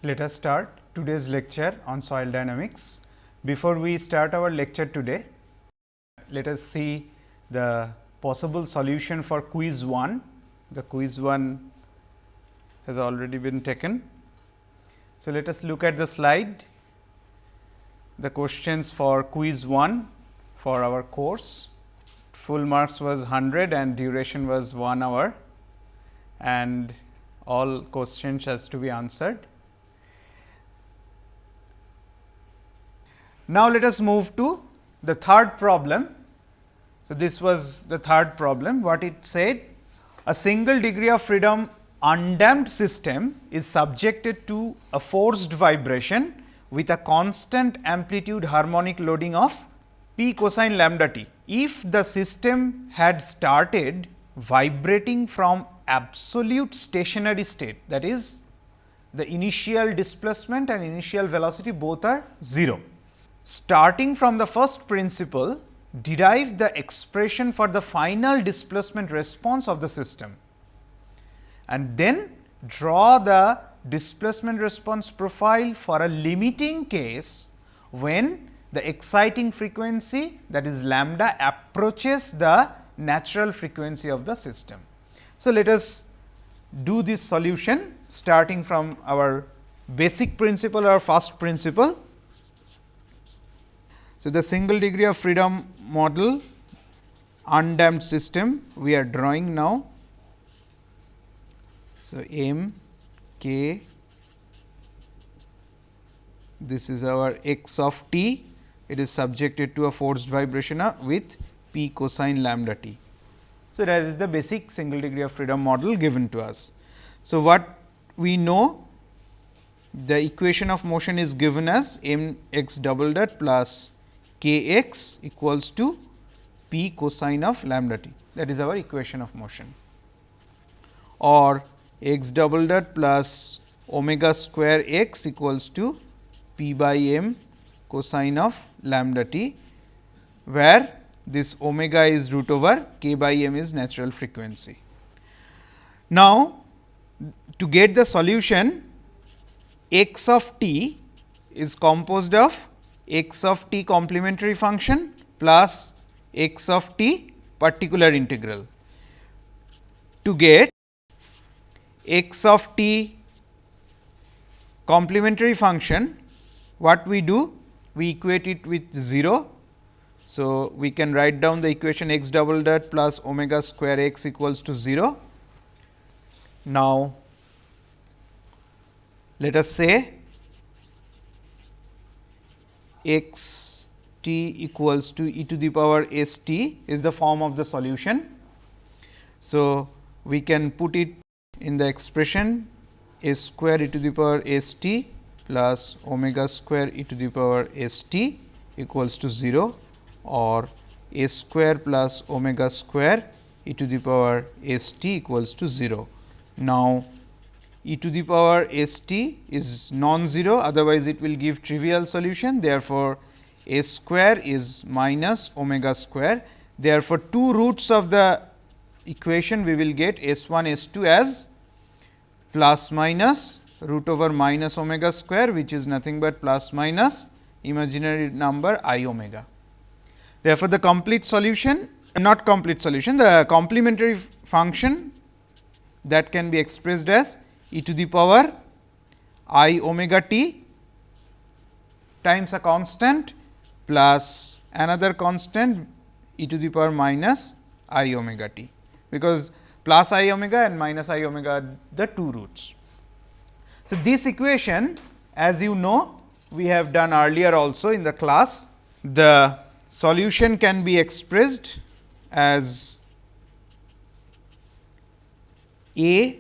Let us start today's lecture on soil dynamics. Before we start our lecture today, let us see the possible solution for quiz 1. The quiz 1 has already been taken. So, let us look at the slide. The questions for quiz 1 for our course. Full marks was 100 and duration was 1 hour, and all questions has to be answered. Now, let us move to the third problem. So, this was the third problem. What it said? A single degree of freedom undamped system is subjected to a forced vibration with a constant amplitude harmonic loading of p cosine lambda t. If the system had started vibrating from absolute stationary state, that is, the initial displacement and initial velocity both are 0. Starting from the first principle, derive the expression for the final displacement response of the system, and then draw the displacement response profile for a limiting case when the exciting frequency, that is lambda, approaches the natural frequency of the system. So, let us do this solution starting from our basic principle or first principle. So, the single degree of freedom model undamped system we are drawing now. So, M k, this is our x of t, it is subjected to a forced vibration with p cosine lambda t. So, that is the basic single degree of freedom model given to us. So, what we know, the equation of motion is given as m x double dot plus k x equals to p cosine of lambda t, that is our equation of motion, or x double dot plus omega square x equals to p by m cosine of lambda t, where this omega is root over k by m is natural frequency. Now, to get the solution, x of t is composed of x of t complementary function plus x of t particular integral. To get x of t complementary function, what we do? We equate it with 0. So, we can write down the equation x double dot plus omega square x equals to 0. Now, let us say x t equals to e to the power s t is the form of the solution. So, we can put it in the expression s square e to the power s t plus omega square e to the power s t equals to 0, or s square plus omega square e to the power s t equals to 0. Now, e to the power s t is non-zero, otherwise it will give trivial solution. Therefore, s square is minus omega square. Therefore, two roots of the equation we will get s 1 s 2 as plus minus root over minus omega square, which is nothing but plus minus imaginary number I omega. Therefore, the complete solution, not complete solution, the complementary function that can be expressed as e to the power I omega t times a constant plus another constant e to the power minus I omega t, because plus I omega and minus I omega are the two roots. So, this equation, as you know, we have done earlier also in the class. The solution can be expressed as a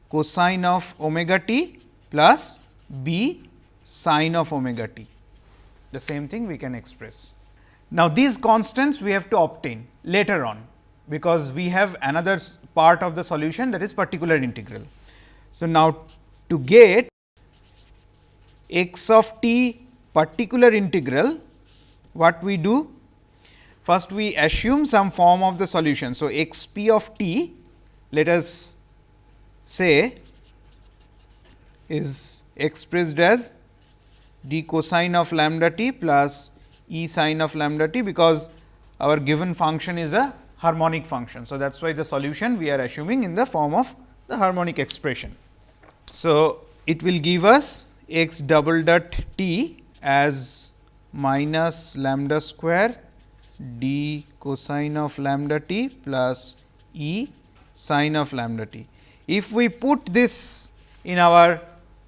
cosine of omega t plus b sine of omega t. The same thing we can express. Now, these constants we have to obtain later on, because we have another part of the solution, that is particular integral. So, now to get x of t particular integral, what we do? First, we assume some form of the solution. So, x p of t, let us say, is expressed as d cosine of lambda t plus E sine of lambda t, because our given function is a harmonic function. So, that is why the solution we are assuming in the form of the harmonic expression. So, it will give us x double dot t as minus lambda square d cosine of lambda t plus E sine of lambda t. If we put this in our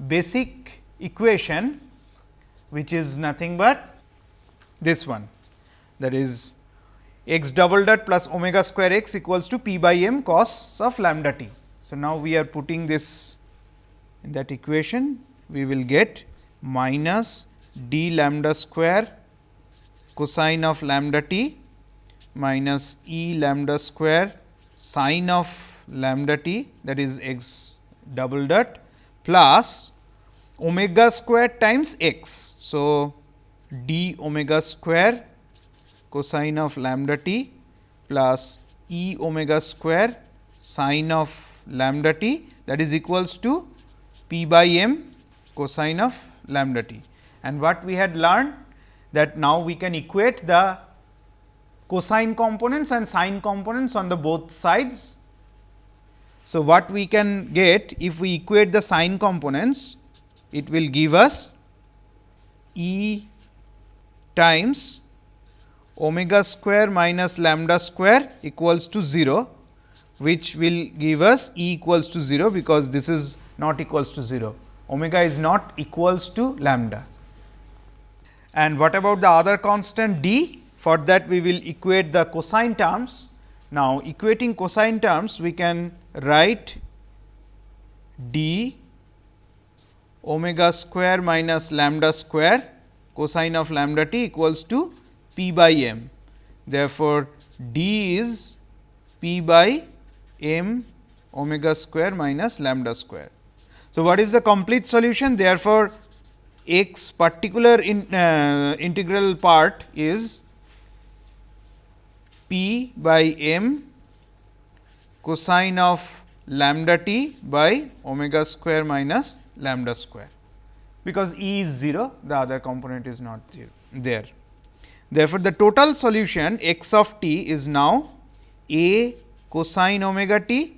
basic equation, which is nothing but this one, that is x double dot plus omega square x equals to p by m cos of lambda t. So, now we are putting this in that equation, we will get minus d lambda square cosine of lambda t minus E lambda square sine of lambda t, that is x double dot plus omega square times x. So, d omega square cosine of lambda t plus E omega square sine of lambda t, that is equals to p by m cosine of lambda t. And what we had learned, that now we can equate the cosine components and sine components on the both sides. So, what we can get if we equate the sine components, it will give us E times omega square minus lambda square equals to 0, which will give us E equals to 0, because this is not equals to 0. Omega is not equals to lambda. And what about the other constant d? For that we will equate the cosine terms. Now, equating cosine terms, we can write d omega square minus lambda square cosine of lambda t equals to p by m. Therefore, d is p by m omega square minus lambda square. So, what is the complete solution? Therefore, x particular integral part is p by m cosine of lambda t by omega square minus lambda square, because E is 0, the other component is not there. Therefore, the total solution x of t is now a cosine omega t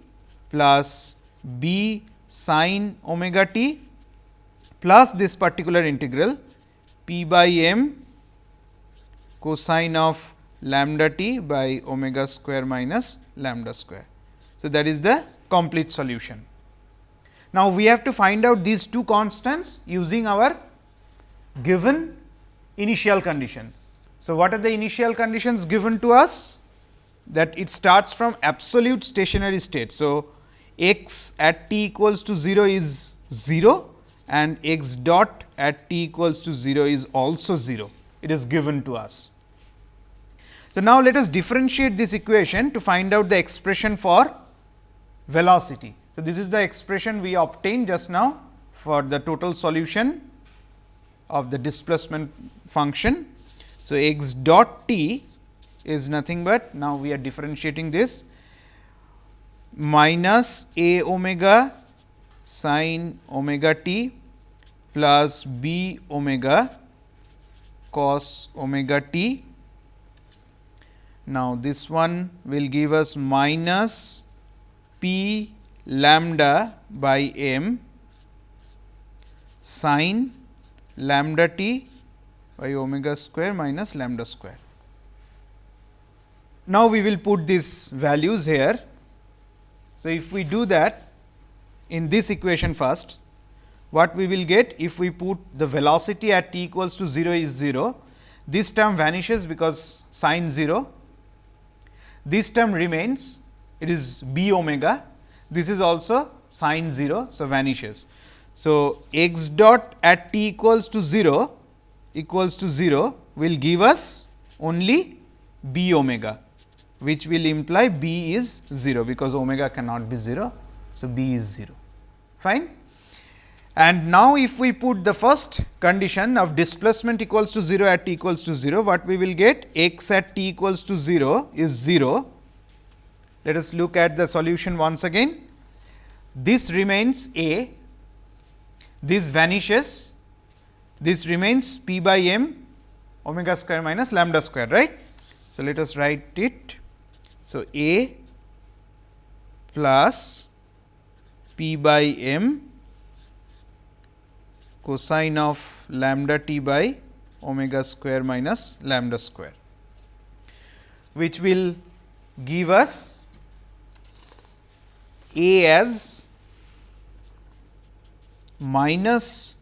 plus b sine omega t plus this particular integral p by m cosine of lambda t by omega square minus lambda square. So, that is the complete solution. Now, we have to find out these two constants using our given initial conditions. So, what are the initial conditions given to us? That it starts from absolute stationary state. So, x at t equals to 0 is 0 and x dot at t equals to 0 is also 0. It is given to us. So, now let us differentiate this equation to find out the expression for velocity. So, this is the expression we obtained just now for the total solution of the displacement function. So, x dot t is nothing but, now we are differentiating this, minus a omega sin omega t plus b omega cos omega t. Now, this one will give us minus p lambda by m sin lambda t by omega square minus lambda square. Now, we will put these values here. So, if we do that in this equation first, what we will get if we put the velocity at t equals to 0 is 0, this term vanishes because sin 0, this term remains, it is b omega, this is also sin 0, so vanishes. So, x dot at t equals to 0 will give us only b omega, which will imply b is 0, because omega cannot be 0. So, b is 0, fine. And now, if we put the first condition of displacement equals to 0 at t equals to 0, what we will get? X at t equals to 0 is 0. Let us look at the solution once again. This remains a, this vanishes, this remains p by m omega square minus lambda square, right. So, let us write it. So, A plus p by m cosine of lambda t by omega square minus lambda square, which will give us A as minus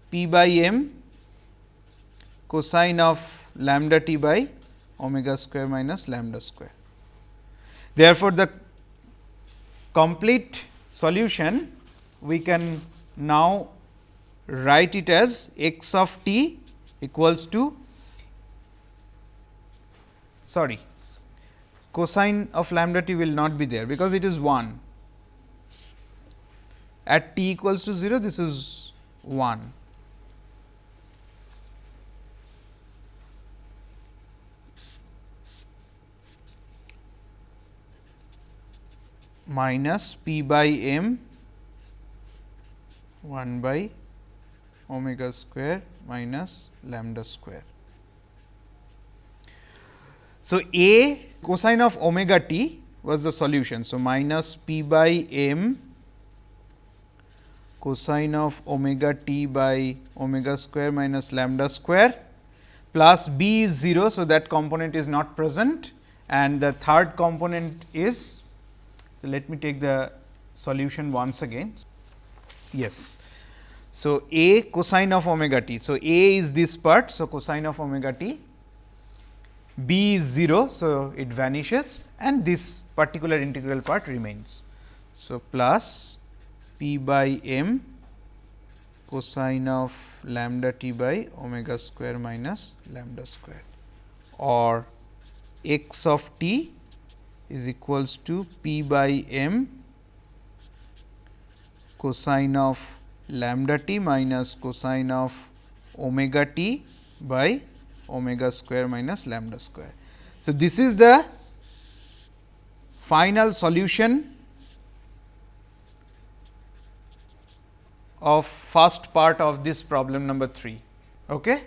p by m cosine of lambda t by omega square minus lambda square. Therefore, the complete solution we can now write it as x of t equals to cosine of lambda t will not be there, because it is 1. At t equals to 0, this is 1. Minus p by m 1 by omega square minus lambda square. So, A cosine of omega t was the solution. So, minus p by m cosine of omega t by omega square minus lambda square, plus b is 0. So, that component is not present, and the third component is. So, let me take the solution once again. Yes. So, A cosine of omega t. So, A is this part. So, cosine of omega t, b is 0. So, it vanishes, and this particular integral part remains. So, plus p by m cosine of lambda t by omega square minus lambda square, or x of t is equals to p by m cosine of lambda t minus cosine of omega t by omega square minus lambda square. So, this is the final solution of first part of this problem number 3. Okay?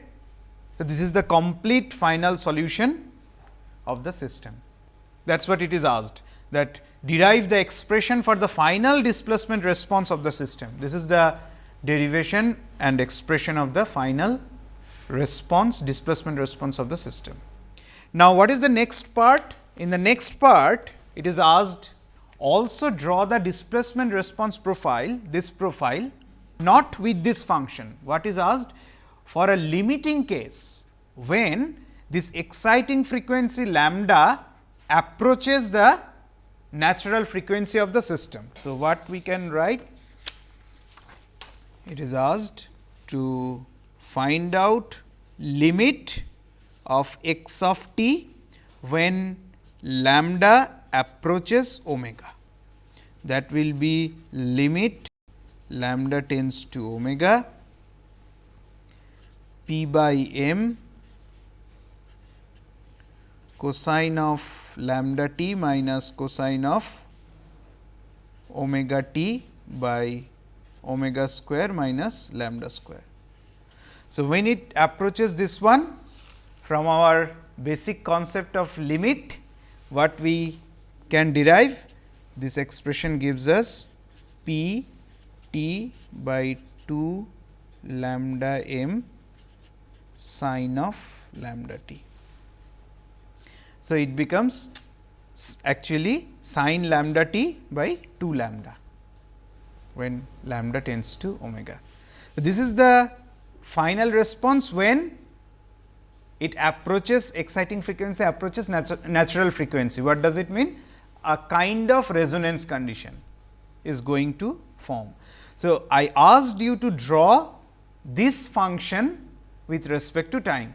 So, this is the complete final solution of the system. That is what it is asked, that derive the expression for the final displacement response of the system. This is the derivation and expression of the final response, displacement response of the system. Now, what is the next part? In the next part, it is asked also draw the displacement response profile, this profile, not with this function. What is asked? For a limiting case, when this exciting frequency lambda approaches the natural frequency of the system. So, what we can write? It is asked to find out limit of x of t when lambda approaches omega. That will be limit lambda tends to omega p by m cosine of lambda t minus cosine of omega t by omega square minus lambda square. So, when it approaches this one, from our basic concept of limit, what we can derive? This expression gives us p t by 2 lambda m sine of lambda t. So, it becomes actually sine lambda t by 2 lambda when lambda tends to omega. This is the final response when it approaches exciting frequency approaches natural frequency. What does it mean? A kind of resonance condition is going to form. So, I asked you to draw this function with respect to time.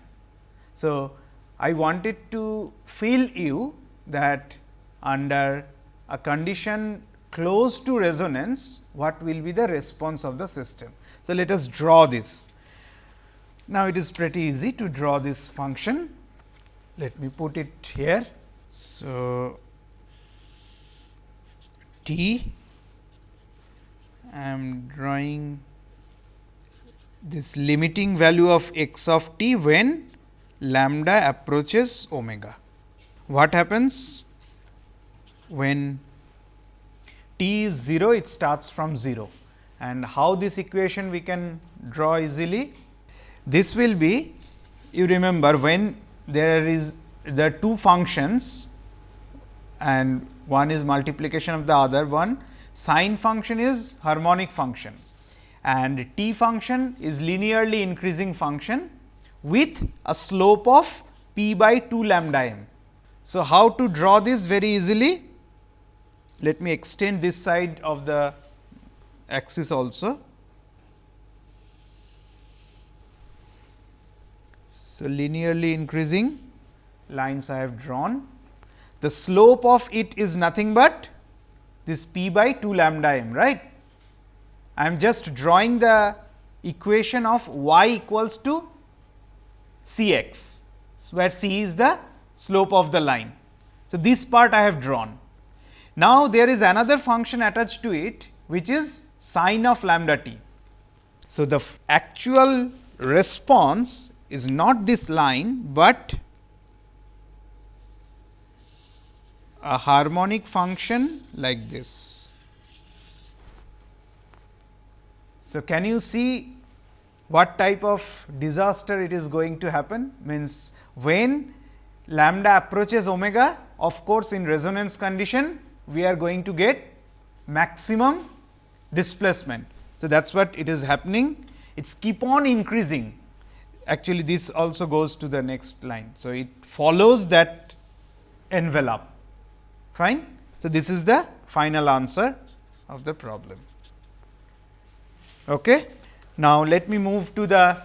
So, I wanted to feel you that under a condition close to resonance, what will be the response of the system. So, let us draw this. Now, it is pretty easy to draw this function. Let me put it here. So, T, I am drawing this limiting value of x of t when lambda approaches omega. What happens when t is 0? It starts from 0, and how this equation we can draw easily? This will be, you remember, when there are two functions and one is multiplication of the other one, sine function is harmonic function and t function is linearly increasing function with a slope of p by 2 lambda m. So, how to draw this very easily? Let me extend this side of the axis also. So, linearly increasing lines I have drawn. The slope of it is nothing but this p by 2 lambda m, right. I am just drawing the equation of y equals to c x, where c is the slope of the line. So, this part I have drawn. Now, there is another function attached to it, which is sine of lambda t. So, the actual response is not this line, but a harmonic function like this. So, can you see what type of disaster it is going to happen? Means when lambda approaches omega, of course, in resonance condition we are going to get maximum displacement. So, that is what it is happening. It's keep on increasing. Actually, this also goes to the next line. So, it follows that envelope. Fine. So, this is the final answer of the problem. Okay. Now, let me move to the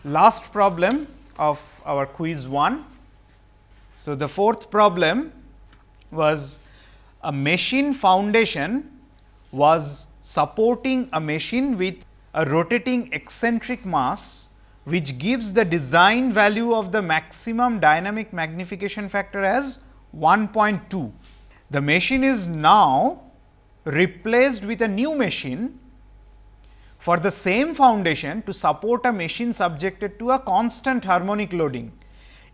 last problem of our quiz 1. So, the fourth problem was a machine foundation was supporting a machine with a rotating eccentric mass, which gives the design value of the maximum dynamic magnification factor as 1.2. The machine is now replaced with a new machine for the same foundation to support a machine subjected to a constant harmonic loading.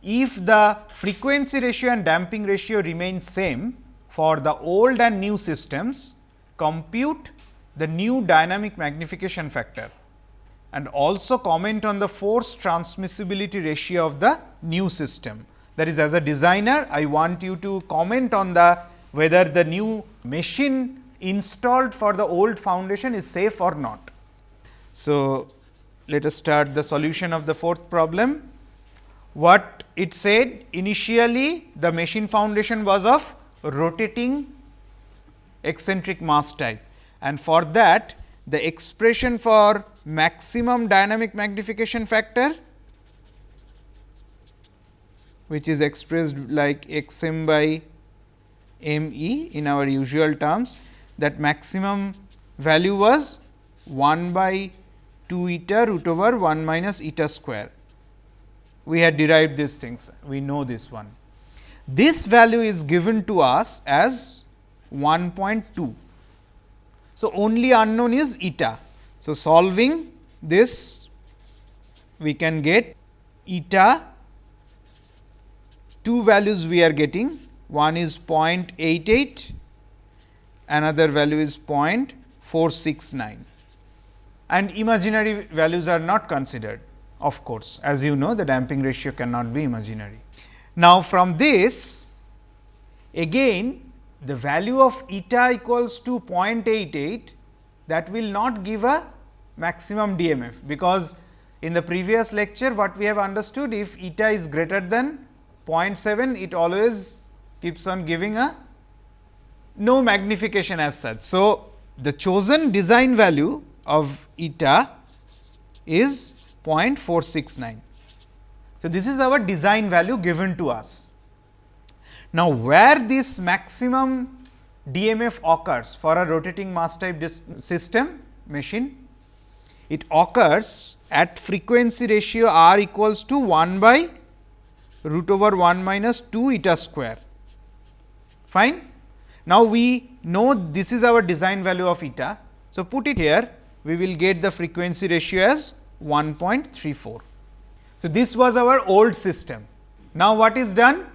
If the frequency ratio and damping ratio remain same for the old and new systems, compute the new dynamic magnification factor and also comment on the force transmissibility ratio of the new system. That is, as a designer, I want you to comment on the whether the new machine installed for the old foundation is safe or not. So, let us start the solution of the fourth problem. What it said, initially the machine foundation was of rotating eccentric mass type, and for that the expression for maximum dynamic magnification factor, which is expressed like x m by m e in our usual terms, that maximum value was 1 by 2 eta root over 1 minus eta square. We had derived these things, we know this one. This value is given to us as 1.2. So, only unknown is eta. So, solving this, we can get eta, two values we are getting, one is 0.88, another value is 0.469, and imaginary values are not considered. Of course, as you know, the damping ratio cannot be imaginary. Now, from this again the value of eta equals to 0.88, that will not give a maximum DMF, because in the previous lecture what we have understood, if eta is greater than 0.7, it always keeps on giving a no magnification as such. So, the chosen design value of eta is 0.469. So, this is our design value given to us. Now, where this maximum DMF occurs for a rotating mass type system machine, it occurs at frequency ratio r equals to 1 by root over 1 minus 2 eta square. Fine. Now, we know this is our design value of eta. So, put it here, we will get the frequency ratio as 1.34. So, this was our old system. Now, what is done?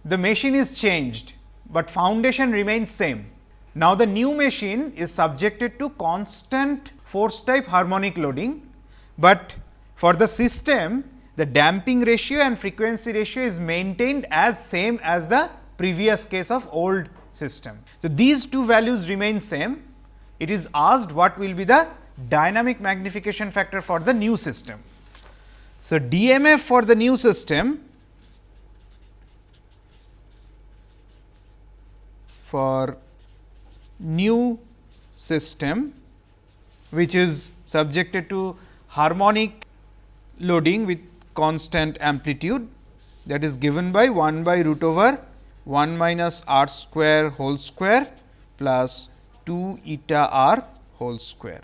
The machine is changed, but foundation remains same. Now, the new machine is subjected to constant force type harmonic loading, but for the system the damping ratio and frequency ratio is maintained as same as the previous case of old system. So, these two values remain same. It is asked what will be the dynamic magnification factor for the new system. So, DMF for the new system which is subjected to harmonic loading with constant amplitude, that is given by 1 by root over 1 minus r square whole square plus 2 eta r whole square.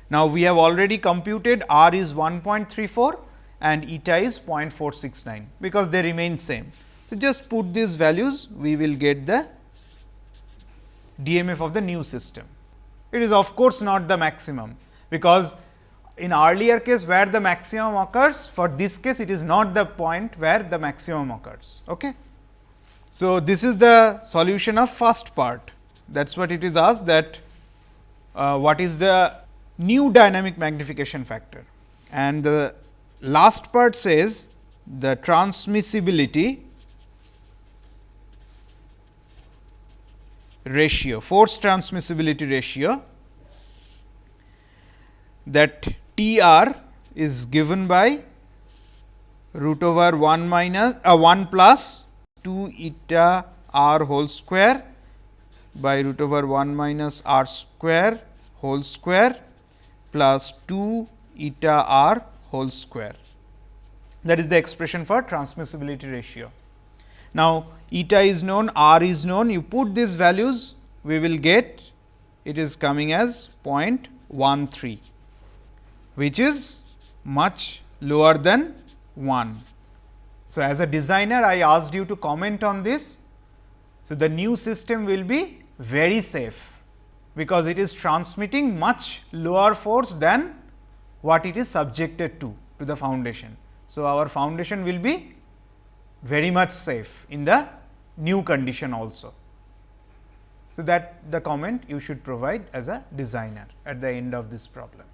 Now, we have already computed r is 1.34 and eta is 0.469, because they remain same. So, just put these values, we will get the DMF of the new system. It is of course not the maximum, because in earlier case where the maximum occurs, for this case it is not the point where the maximum occurs. Okay. So, this is the solution of first part. That is what it is asked, that what is the new dynamic magnification factor, and the last part says the transmissibility ratio, force transmissibility ratio, that T r is given by root over 1 plus 2 eta r whole square by root over 1 minus r square whole square plus 2 eta r whole square. That is the expression for transmissibility ratio. Now, eta is known, r is known, you put these values, we will get, it is coming as 0.13, which is much lower than 1. So, as a designer I asked you to comment on this. So, the new system will be very safe, because it is transmitting much lower force than what it is subjected to the foundation. So, our foundation will be very much safe in the new condition also. So, that the comment you should provide as a designer at the end of this problem.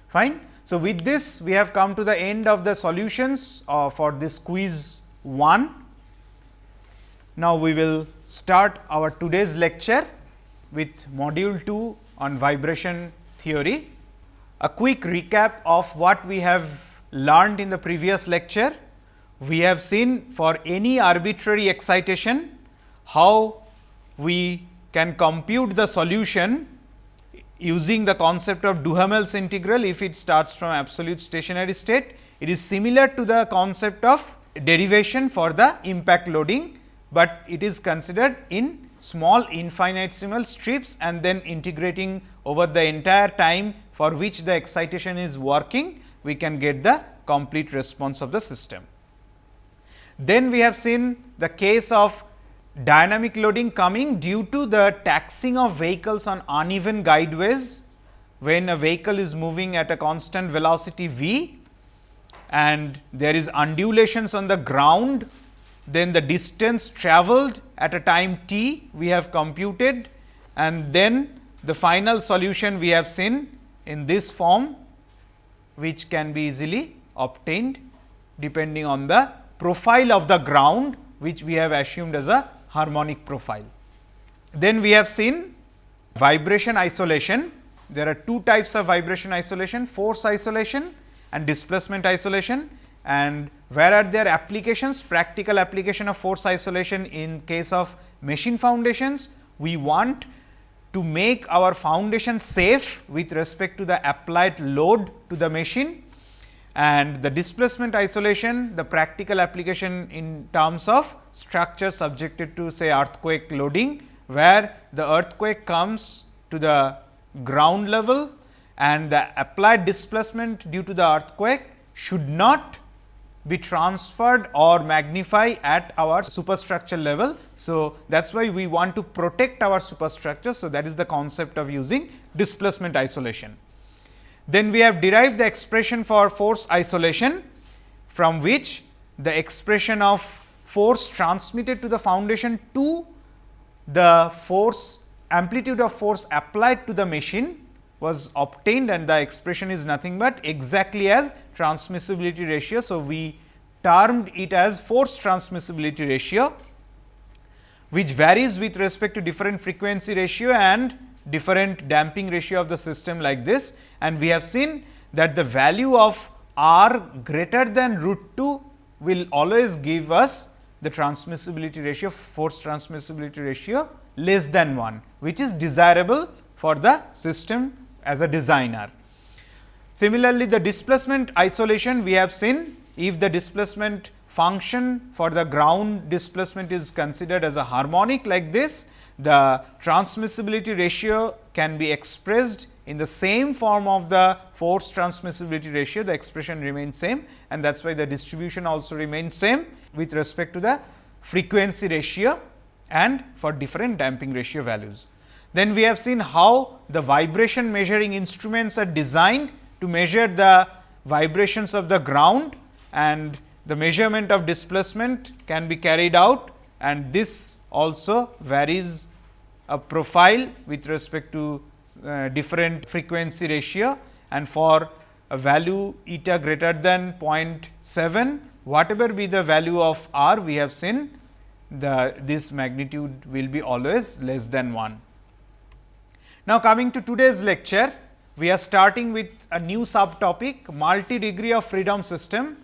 Fine. So, with this we have come to the end of the solutions for this quiz 1. Now, we will start our today's lecture with module 2 on vibration theory. A quick recap of what we have learned in the previous lecture. We have seen for any arbitrary excitation how we can compute the solution using the concept of Duhamel's integral if it starts from absolute stationary state. It is similar to the concept of derivation for the impact loading, but it is considered in small infinitesimal strips and then integrating over the entire time for which the excitation is working, we can get the complete response of the system. Then we have seen the case of dynamic loading coming due to the taxing of vehicles on uneven guideways, when a vehicle is moving at a constant velocity v and there is undulations on the ground, then the distance travelled at a time t we have computed, and then the final solution we have seen in this form, which can be easily obtained depending on the profile of the ground, which we have assumed as a harmonic profile. Then we have seen vibration isolation. There are two types of vibration isolation, force isolation and displacement isolation, and where are their applications? Practical application of force isolation in case of machine foundations. We want to make our foundation safe with respect to the applied load to the machine, and the displacement isolation, the practical application in terms of structure subjected to say earthquake loading, where the earthquake comes to the ground level and the applied displacement due to the earthquake should not be transferred or magnify at our superstructure level. So, that is why we want to protect our superstructure. So, that is the concept of using displacement isolation. Then we have derived the expression for force isolation, from which the expression of force transmitted to the foundation to the force amplitude of force applied to the machine was obtained, and the expression is nothing but exactly as transmissibility ratio. So, we termed it as force transmissibility ratio, which varies with respect to different frequency ratio and different damping ratio of the system like this. And we have seen that the value of R greater than √2 will always give us the transmissibility ratio, force transmissibility ratio less than 1, which is desirable for the system as a designer. Similarly, the displacement isolation we have seen, if the displacement function for the ground displacement is considered as a harmonic like this, the transmissibility ratio can be expressed in the same form of the force transmissibility ratio. The expression remains same, and that is why the distribution also remains same with respect to the frequency ratio and for different damping ratio values. Then we have seen how the vibration measuring instruments are designed to measure the vibrations of the ground, and the measurement of displacement can be carried out, and this also varies a profile with respect to different frequency ratio, and for a value eta greater than 0.7, whatever be the value of R, we have seen this magnitude will be always less than 1. Now, coming to today's lecture, we are starting with a new subtopic, multi degree of freedom system,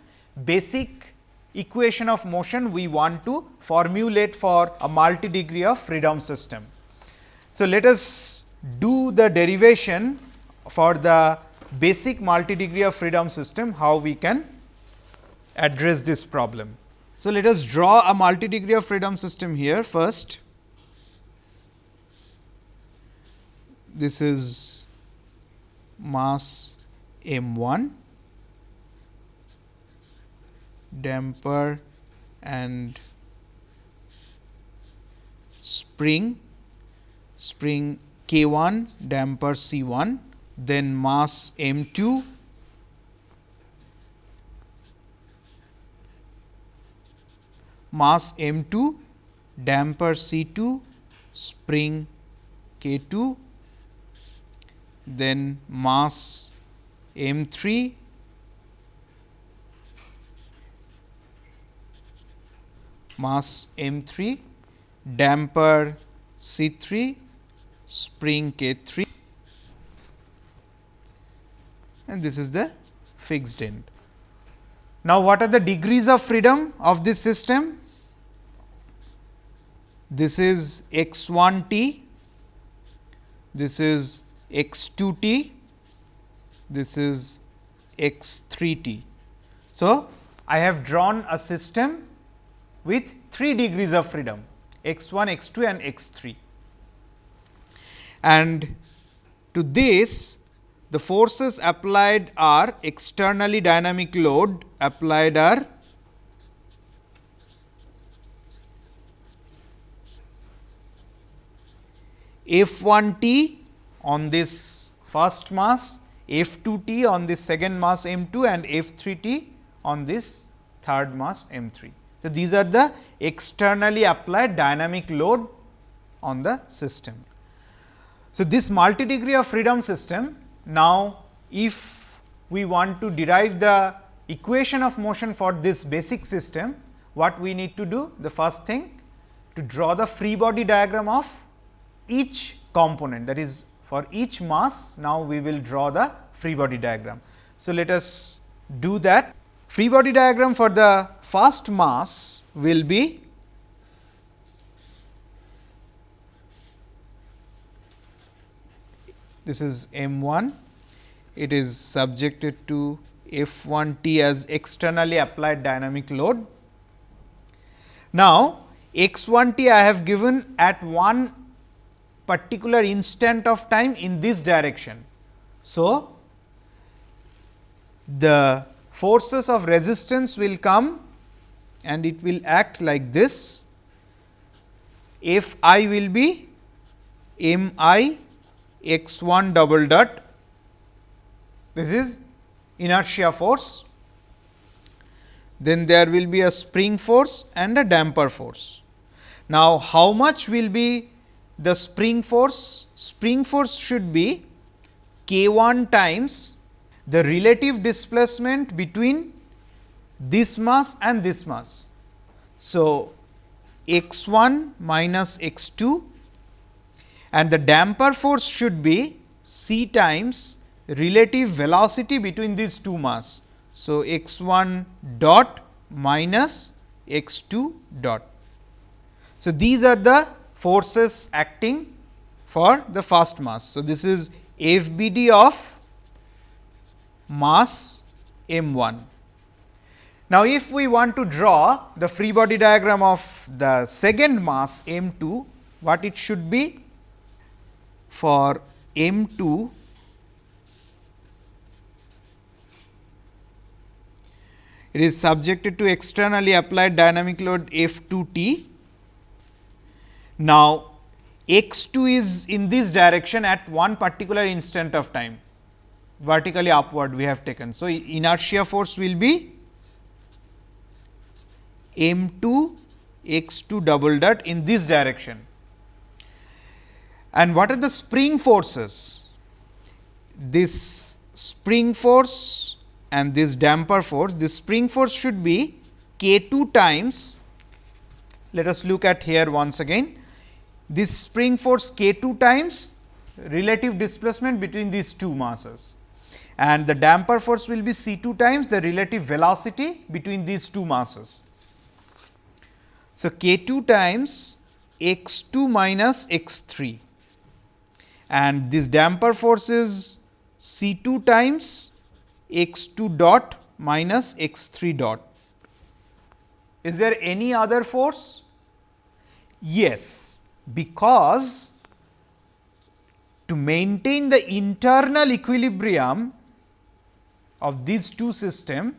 basic equation of motion we want to formulate for a multi degree of freedom system. So, let us do the derivation for the basic multi degree of freedom system, how we can address this problem. So, let us draw a multi degree of freedom system here first. This is mass M1, damper and spring K1, damper C1, then mass M2, mass M2, damper C2, spring K2, then mass M3, mass M3, damper C3, spring K3, and this is the fixed end. Now, what are the degrees of freedom of this system? This is x1t, this is x2t, this is x3t. So, I have drawn a system with 3 degrees of freedom, x1, x2 and x3. And to this, the forces applied are externally dynamic load applied are F1t on this first mass, F2t on this second mass M2 and F3t on this third mass M3. So, these are the externally applied dynamic load on the system. So, this multi degree of freedom system, now if we want to derive the equation of motion for this basic system, what we need to do? The first thing, to draw the free body diagram of each component, that is for each mass. Now, we will draw the free body diagram. So, let us do that. Free body diagram for the first mass will be this is M1, it is subjected to F1t as externally applied dynamic load. Now, x1t I have given at one particular instant of time in this direction. So, the forces of resistance will come and it will act like this. F I will be m I x1 double dot This is inertia force. Then there will be a spring force and a damper force. Now, how much will be the spring force? Spring force should be K1 times the relative displacement between this mass and this mass. So, x1 minus x2, and the damper force should be c times relative velocity between these two mass. So, x1 dot minus x2 dot. So, these are the forces acting for the first mass. So, this is FBD of mass m1. Now, if we want to draw the free body diagram of the second mass m2, what it should be? For m2, it is subjected to externally applied dynamic load F2T. Now, x2 is in this direction at one particular instant of time, vertically upward we have taken. So, inertia force will be m2 x2 double dot in this direction. And what are the spring forces? This spring force and this damper force, this spring force should be K2 times, let us look at here once again, this spring force K2 times relative displacement between these two masses, and the damper force will be C2 times the relative velocity between these two masses. So, K2 times x2 minus x3, and this damper force is C2 times x2 dot minus x3 dot. Is there any other force? Yes, because to maintain the internal equilibrium of these two systems,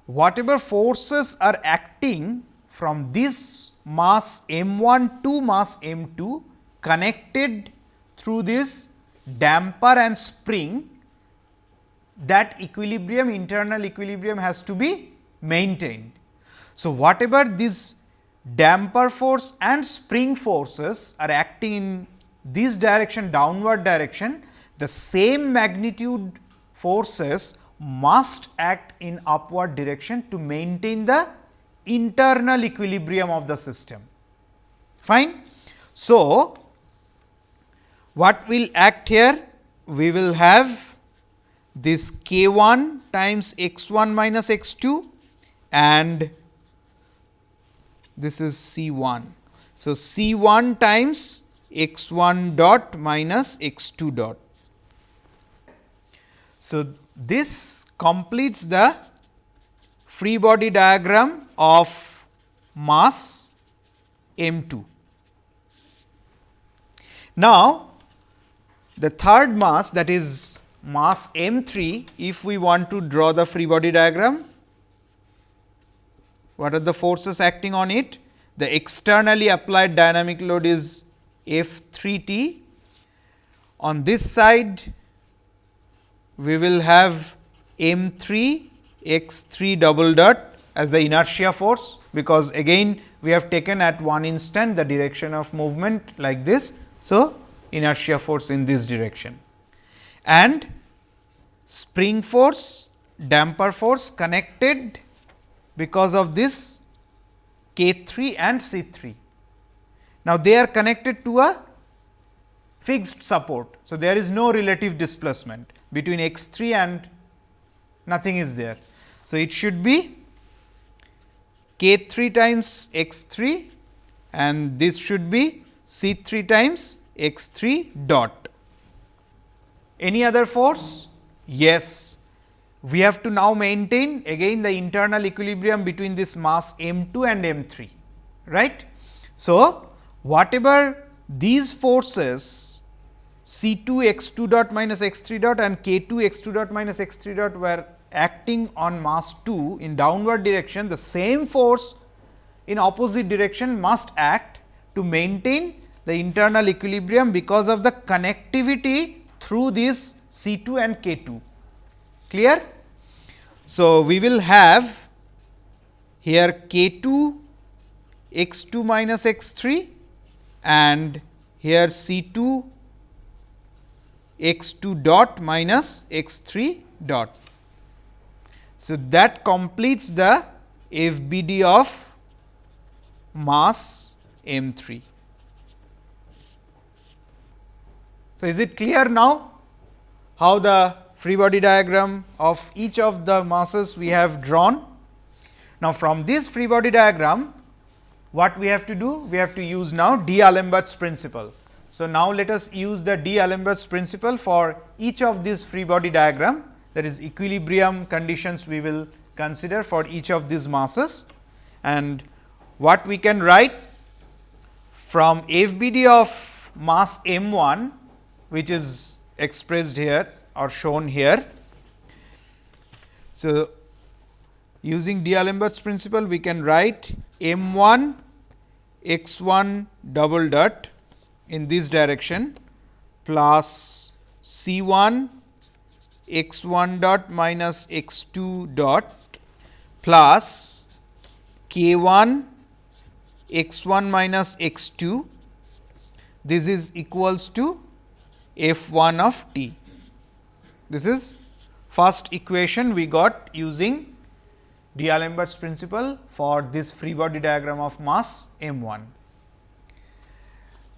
whatever forces are acting from this mass m1 to mass m2 connected through this damper and spring, that equilibrium, internal equilibrium has to be maintained. So, whatever this damper force and spring forces are acting in this direction, downward direction, the same magnitude forces must act in upward direction to maintain the internal equilibrium of the system. Fine. So, what will act here? We will have this K1 times x1 minus x2 and this is C1. So, C1 times x1 dot minus x2 dot. So, this completes the free body diagram of mass m2. Now, the third mass, that is mass m3, if we want to draw the free body diagram, what are the forces acting on it? The externally applied dynamic load is F3T. On this side, we will have m3 x3 double dot as the inertia force, because again we have taken at one instant the direction of movement like this. So, inertia force in this direction, and spring force, damper force connected because of this K3 and C3. Now, they are connected to a fixed support. So, there is no relative displacement between x3 and nothing is there. So, it should be K3 times x3 and this should be C3 times x3 dot. Any other force? Yes. We have to now maintain again the internal equilibrium between this mass m2 and m3, right. So, whatever these forces C2 x2 dot minus x3 dot and K2 x2 dot minus x3 dot were acting on mass 2 in downward direction, the same force in opposite direction must act to maintain the internal equilibrium because of the connectivity through this C2 and K2. Clear? So, we will have here K 2 x 2 minus x 3 and here C 2 x 2 dot minus x 3 dot. So, that completes the FBD of mass M 3. So, is it clear now how the free body diagram of each of the masses we have drawn? Now, from this free body diagram, what we have to do? We have to use now D'Alembert's principle. So, now let us use the D'Alembert's principle for each of these free body diagram, that is equilibrium conditions we will consider for each of these masses. And what we can write from FBD of mass M 1, which is expressed here or shown here. So, using D'Alembert's principle, we can write M 1 x 1 double dot in this direction plus C 1 x 1 dot minus x 2 dot plus K 1 x 1 minus x 2. This is equals to F 1 of t. This is first equation we got using D'Alembert's principle for this free body diagram of mass M 1.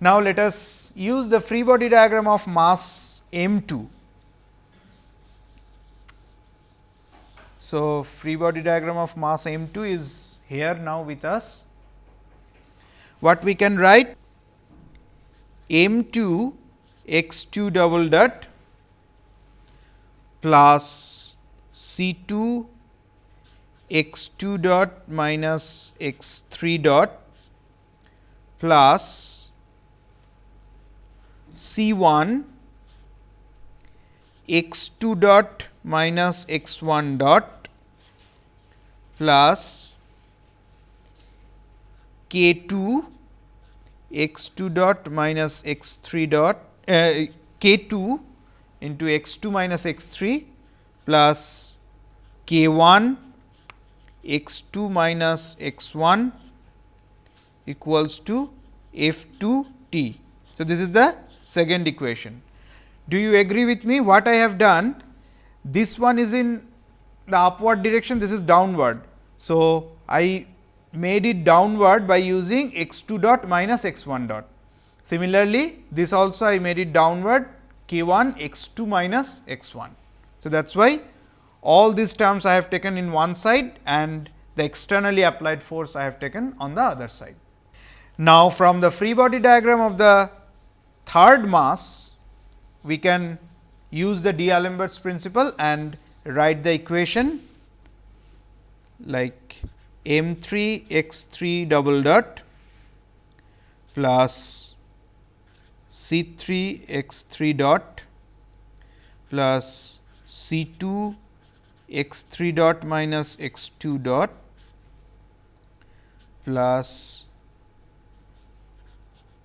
Now, let us use the free body diagram of mass M 2. So, free body diagram of mass M 2 is here now with us. What we can write? M 2 x 2 double dot plus C 2 x 2 dot minus x 3 dot plus C 1 x 2 dot minus x 1 dot plus K 2 x 2 dot minus x 3 dot K 2 into x 2 minus x 3 plus K 1 x 2 minus x 1 equals to F 2 t. So, this is the second equation. Do you agree with me? What I have done? This one is in the upward direction, this is downward. So, I made it downward by using x 2 dot minus x 1 dot. Similarly, this also I made it downward K 1 x 2 minus x 1. So, that is why all these terms I have taken in one side and the externally applied force I have taken on the other side. Now, from the free body diagram of the third mass, we can use the D'Alembert's principle and write the equation like M 3 x 3 double dot plus C 3 x 3 dot plus C 2 x 3 dot minus x 2 dot plus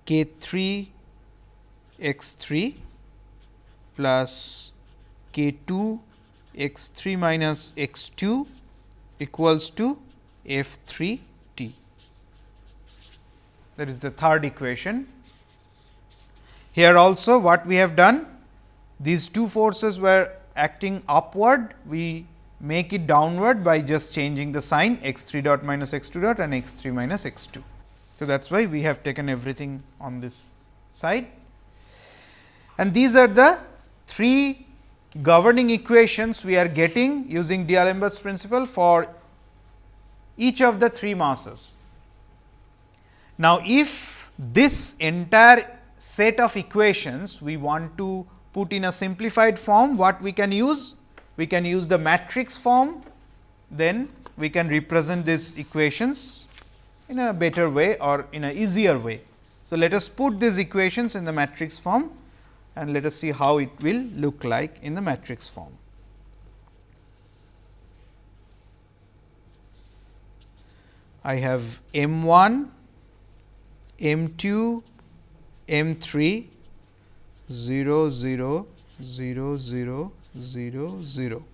K 3 x 3 plus K 2 x 3 minus x 2 equals to F 3 t. That is the third equation. Here also what we have done, these two forces were acting upward, we make it downward by just changing the sign x 3 dot minus x 2 dot and x 3 minus x 2. So, that is why we have taken everything on this side, and these are the three governing equations we are getting using D'Alembert's principle for each of the three masses. Now, if this entire set of equations we want to put in a simplified form, what we can use? We can use the matrix form, then we can represent these equations in a better way or in a easier way. So, let us put these equations in the matrix form and let us see how it will look like in the matrix form. I have M 1, M 2, M 3, 0, 0, 0, 0, 0, 0.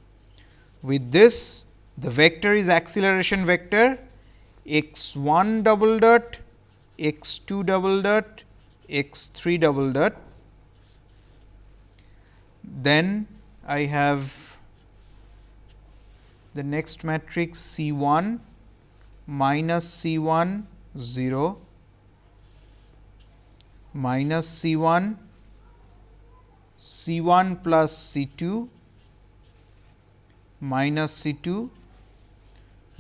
with this, the vector is acceleration vector x 1 double dot, x 2 double dot, x 3 double dot. Then I have the next matrix C 1 minus C 1 0 minus C 1, C 1 plus C 2 minus C 2,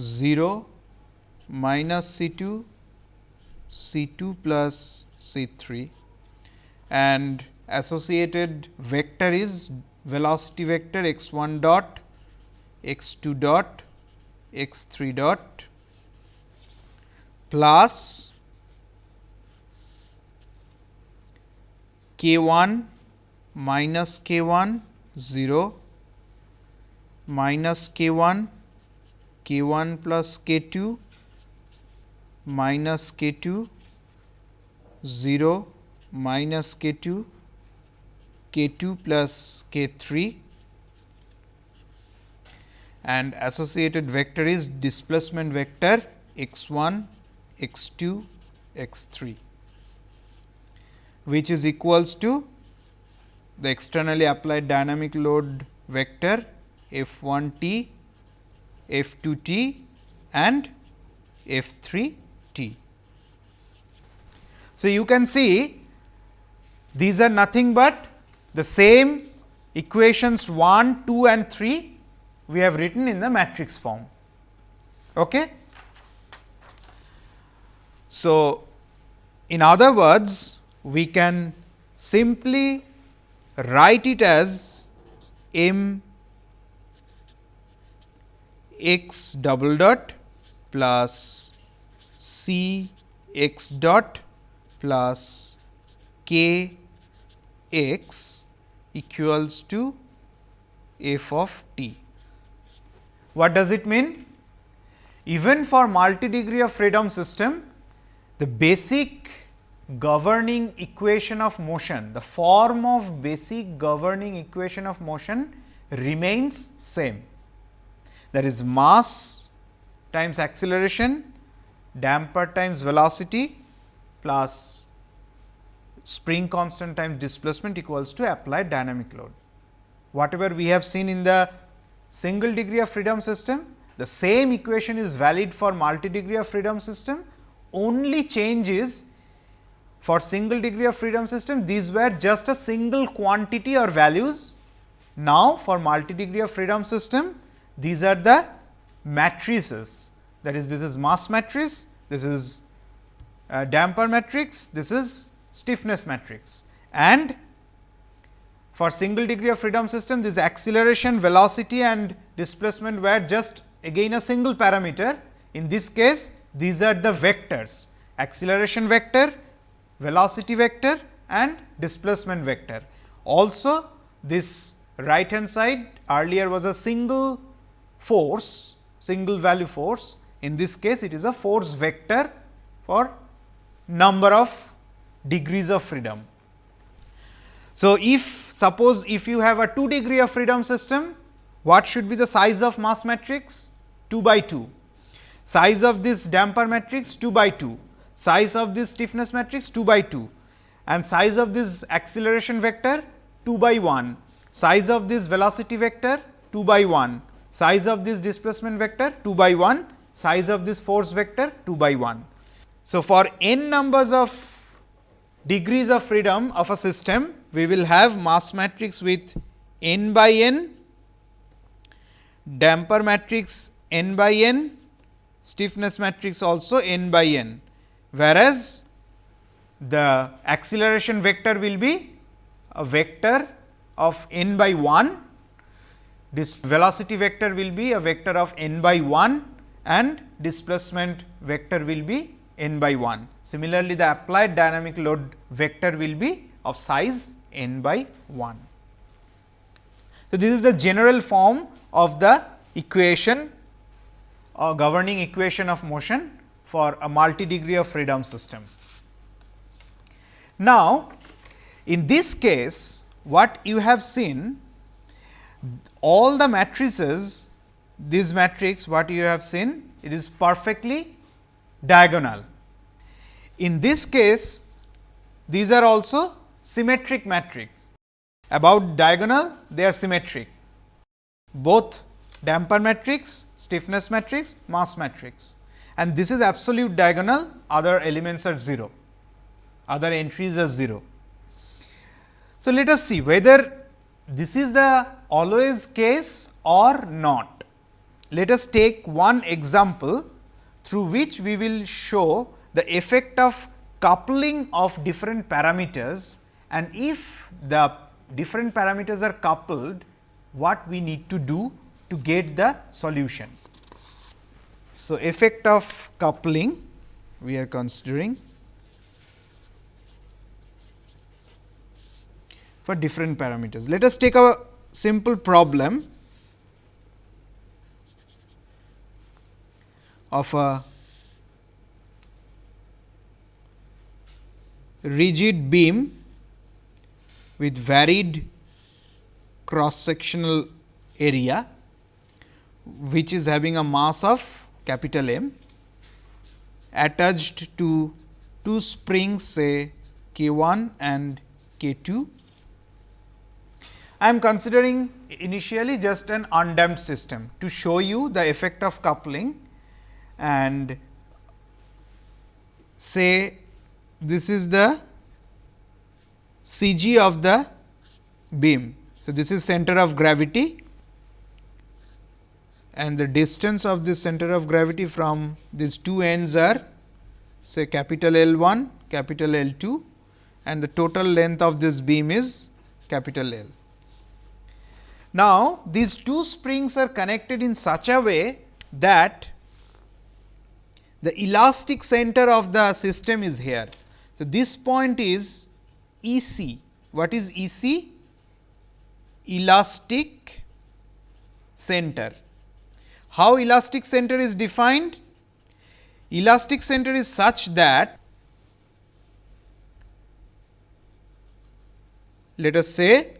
0 minus C 2, C 2 plus C 3, and associated vector is velocity vector x 1 dot, x 2 dot, x 3 dot plus k 1 minus k 1 0 minus k 1 plus k 2 minus k 2 0 minus k 2 plus k 3, and associated vector is displacement vector x 1, x 2, x 3, which is equals to the externally applied dynamic load vector F 1 t, F 2 t and F 3 t. So, you can see these are nothing but the same equations 1, 2 and 3 we have written in the matrix form. Okay. So, in other words, we can simply write it as m x double dot plus c x dot plus k x equals to f of t. What does it mean? Even for multi-degree of freedom system, the basic governing equation of motion, the form of basic governing equation of motion remains same. That is mass times acceleration, damper times velocity plus spring constant times displacement equals to applied dynamic load. Whatever we have seen in the single degree of freedom system, the same equation is valid for multi degree of freedom system. Only change is for single degree of freedom system, these were just a single quantity or values. Now, for multi degree of freedom system, these are the matrices, that is, this is mass matrix, this is damper matrix, this is stiffness matrix, and for single degree of freedom system, this acceleration, velocity and displacement were just again a single parameter. In this case, these are the vectors, acceleration vector, velocity vector and displacement vector. Also, this right hand side earlier was a single force, single value force. In this case, it is a force vector for number of degrees of freedom. So, suppose if you have a 2 degree of freedom system, what should be the size of mass matrix? 2 by 2. Size of this damper matrix 2 by 2. Size of this stiffness matrix 2 by 2 and size of this acceleration vector 2 by 1. Size of this velocity vector 2 by 1. Size of this displacement vector 2 by 1. Size of this force vector 2 by 1. So, for n numbers of degrees of freedom of a system, we will have mass matrix with n by n, damper matrix n by n, stiffness matrix also n by n, whereas the acceleration vector will be a vector of n by 1, this velocity vector will be a vector of n by 1 and displacement vector will be n by 1. Similarly, the applied dynamic load vector will be of size n by 1. So, this is the general form of the equation or governing equation of motion for a multi degree of freedom system. Now, in this case, what you have seen, all the matrices this matrix what you have seen, it is perfectly diagonal. In this case, these are also symmetric matrix. About diagonal, they are symmetric. Both damper matrix, stiffness matrix, mass matrix, and this is absolute diagonal, other elements are 0, other entries are 0. So, let us see whether this is the always case or not. Let us take one example through which we will show the effect of coupling of different parameters, and if the different parameters are coupled, what we need to do to get the solution. So, effect of coupling we are considering for different parameters. Let us take a simple problem of a rigid beam with varied cross sectional area, which is having a mass of capital M, attached to two springs, say K 1 and K 2. I am considering initially just an undamped system to show you the effect of coupling, and say this is the CG of the beam. So, this is center of gravity, and the distance of this center of gravity from these two ends are say capital L 1, capital L 2, and the total length of this beam is capital L. Now, these two springs are connected in such a way that the elastic center of the system is here. So, this point is E c. What is E c? Elastic center. How elastic center is defined? Elastic center is such that, let us say,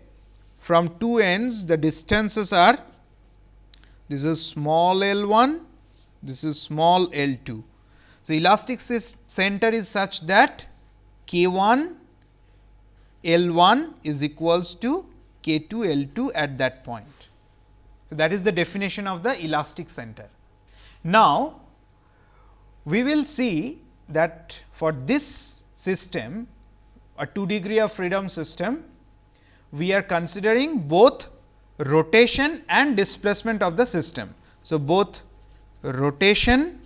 from two ends the distances are, this is small l 1, this is small l 2. So, elastic center is such that K 1 L 1 is equals to K 2 L 2 at that point. So, that is the definition of the elastic center. Now, we will see that for this system, a 2 degree of freedom system, we are considering both rotation and displacement of the system. So, both rotation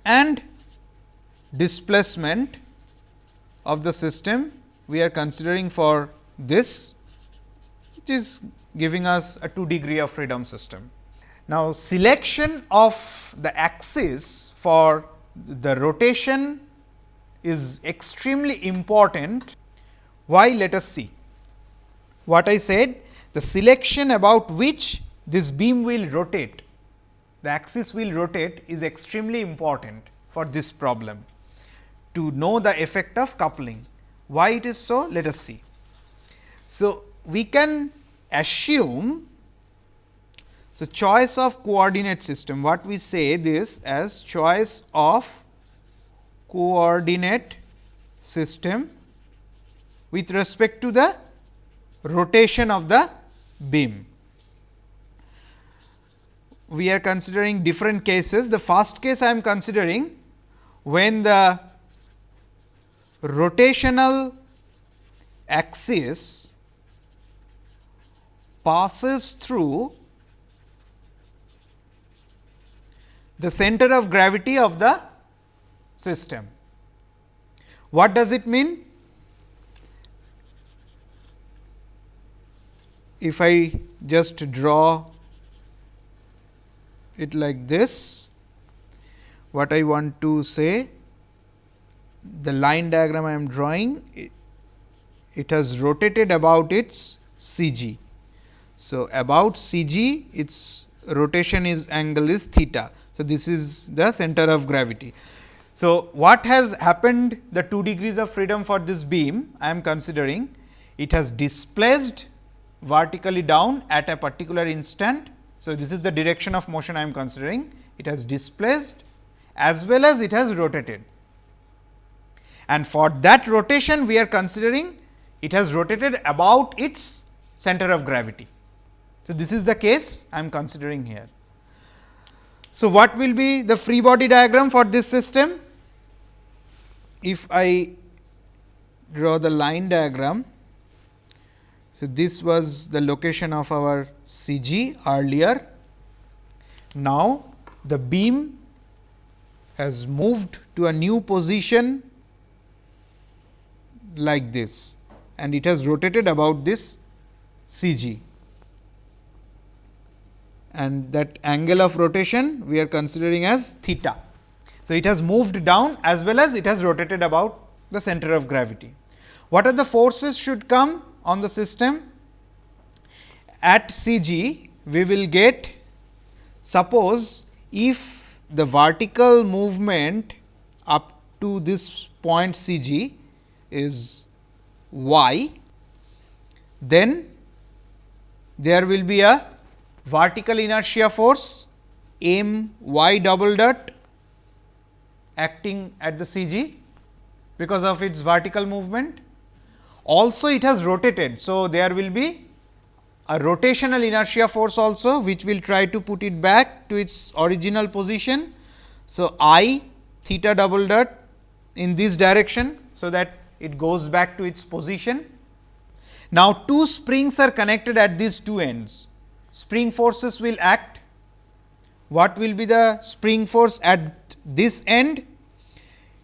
and displacement of the system we are considering for this, which is giving us a 2 degree of freedom system. Now, selection of the axis for the rotation is extremely important. Why? Let us see. What I said, the selection about which this beam will rotate, the axis will rotate, is extremely important for this problem to know the effect of coupling. Why it is so? Let us see. So, we can assume the choice of coordinate system. What we say this as choice of coordinate system with respect to the rotation of the beam. We are considering different cases. The first case I am considering when the rotational axis passes through the center of gravity of the system. What does it mean? If I just draw it like this, what I want to say, the line diagram I am drawing, it has rotated about its CG. So, about CG its rotation is angle is theta. So, this is the center of gravity. So, what has happened the 2 degrees of freedom for this beam I am considering, it has displaced vertically down at a particular instant. So, this is the direction of motion I am considering. It has displaced as well as it has rotated, and for that rotation we are considering it has rotated about its center of gravity. So, this is the case I am considering here. So, what will be the free body diagram for this system? If I draw the line diagram, so this was the location of our CG earlier. Now, the beam has moved to a new position like this, and it has rotated about this CG, and that angle of rotation we are considering as theta. So, it has moved down as well as it has rotated about the center of gravity. What are the forces should come on the system? At CG we will get, suppose if the vertical movement up to this point CG is y, then there will be a vertical inertia force m y double dot acting at the CG because of its vertical movement. Also it has rotated. So, there will be a rotational inertia force also, which will try to put it back to its original position. So, I theta double dot in this direction, so that it goes back to its position. Now, two springs are connected at these two ends. Spring forces will act. What will be the spring force at this end?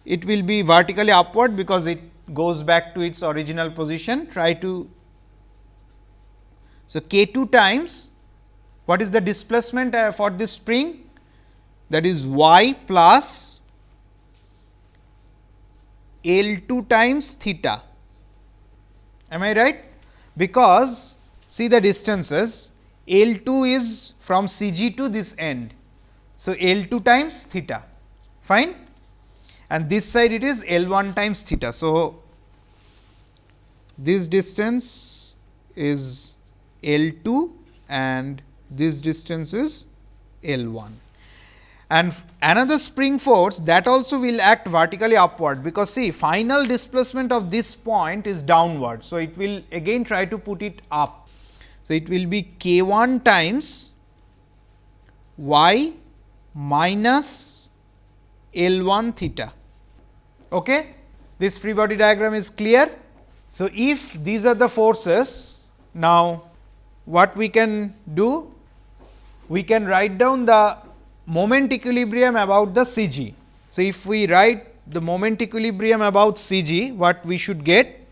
It will be vertically upward because it goes back to its original position. Try to, so K2 times, what is the displacement for this spring? That is y plus L2 times theta. Am I right? Because see the distances, L2 is from CG to this end. So, L2 times theta, fine, and this side it is L1 times theta. So, this distance is L2 and this distance is L1. And another spring force that also will act vertically upward, because see final displacement of this point is downward. So, it will again try to put it up. So, it will be K1 times y minus L1 theta. Okay? This free body diagram is clear. So, if these are the forces, now what we can do? We can write down the moment equilibrium about the CG. So, if we write the moment equilibrium about CG, what we should get?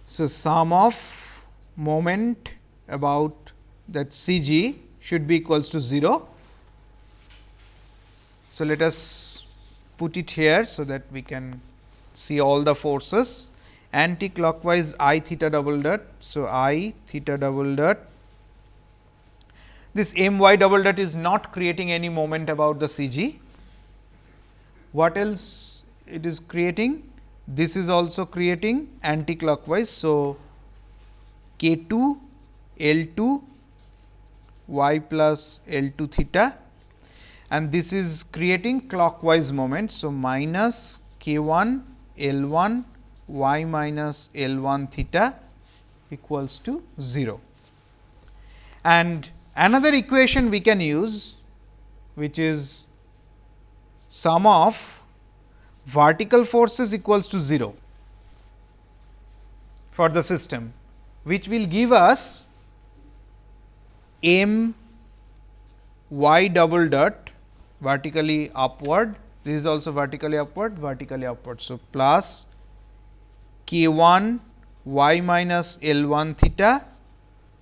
So, sum of moment about that CG should be equals to 0. So, let us put it here, so that we can see all the forces. Anti-clockwise I theta double dot. So, I theta double dot, this m y double dot is not creating any moment about the CG. What else it is creating? This is also creating anti-clockwise. So, K2 L2 y plus L2 theta, and this is creating clockwise moment. So, minus K1 L1 y minus L1 theta equals to 0. And another equation we can use, which is sum of vertical forces equals to 0 for the system, which will give us m y double dot vertically upward, this is also vertically upward, vertically upward. So, plus K1 y minus L1 theta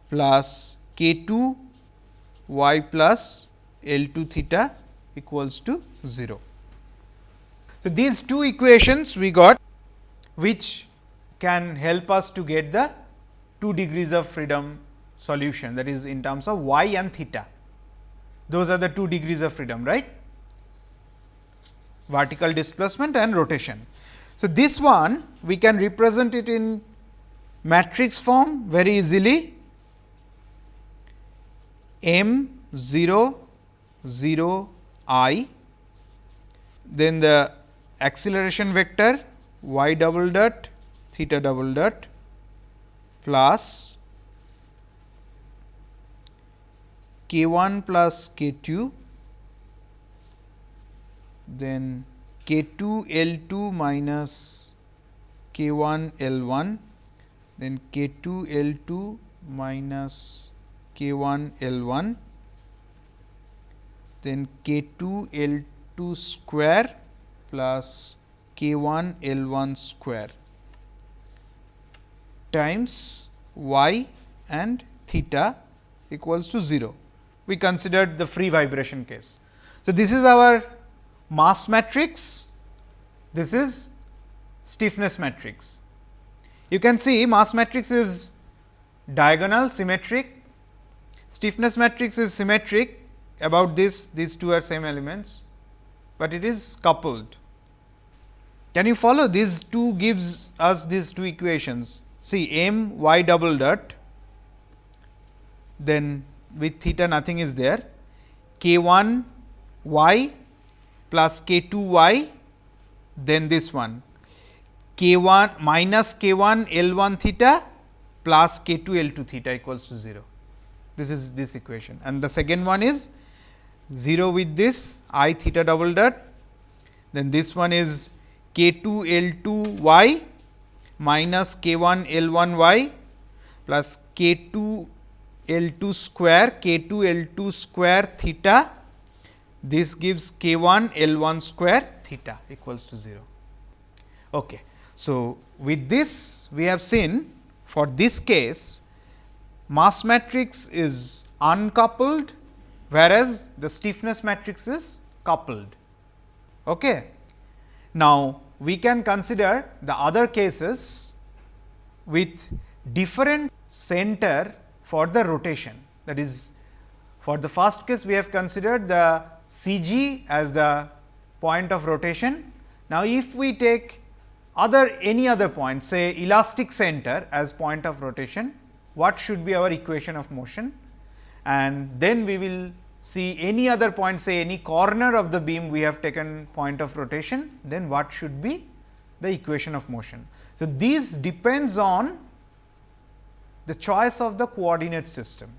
plus K2 y plus L2 theta equals to 0. So, these two equations we got, which can help us to get the 2 degrees of freedom solution, that is in terms of y and theta. Those are the 2 degrees of freedom, right? Vertical displacement and rotation. So, this one we can represent it in matrix form very easily. m 0 0 I, then the acceleration vector y double dot theta double dot plus k 1 plus k 2, then k 2 L 2 minus k 1 L 1, then k 2 L 2 minus k 1 L 1, then k 2 L 2 square plus k 1 L 1 square times y and theta equals to 0. We considered the free vibration case. So, this is our mass matrix, this is stiffness matrix. You can see mass matrix is diagonal symmetric, stiffness matrix is symmetric about this, these two are same elements, but it is coupled. Can you follow? These two gives us these two equations. See m y double dot, then with theta nothing is there, k 1 y plus k 2 y, then this one k 1 minus k 1 L 1 theta plus k 2 L 2 theta equals to 0. This is this equation, and the second one is 0 with this I theta double dot, then this one is k 2 L 2 y minus k 1 L 1 y plus k 2 L 2 square k 2 L 2 square theta, this gives k 1 L 1 square theta equals to 0. Okay. So, with this we have seen for this case mass matrix is uncoupled, whereas the stiffness matrix is coupled. Okay. Now, we can consider the other cases with different center for the rotation. That is, for the first case we have considered the C g as the point of rotation. Now, if we take any other point, say elastic center as point of rotation, what should be our equation of motion? And then we will see any other point, say any corner of the beam we have taken point of rotation, then what should be the equation of motion. So, this depends on the choice of the coordinate system,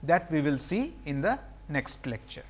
that we will see in the next lecture.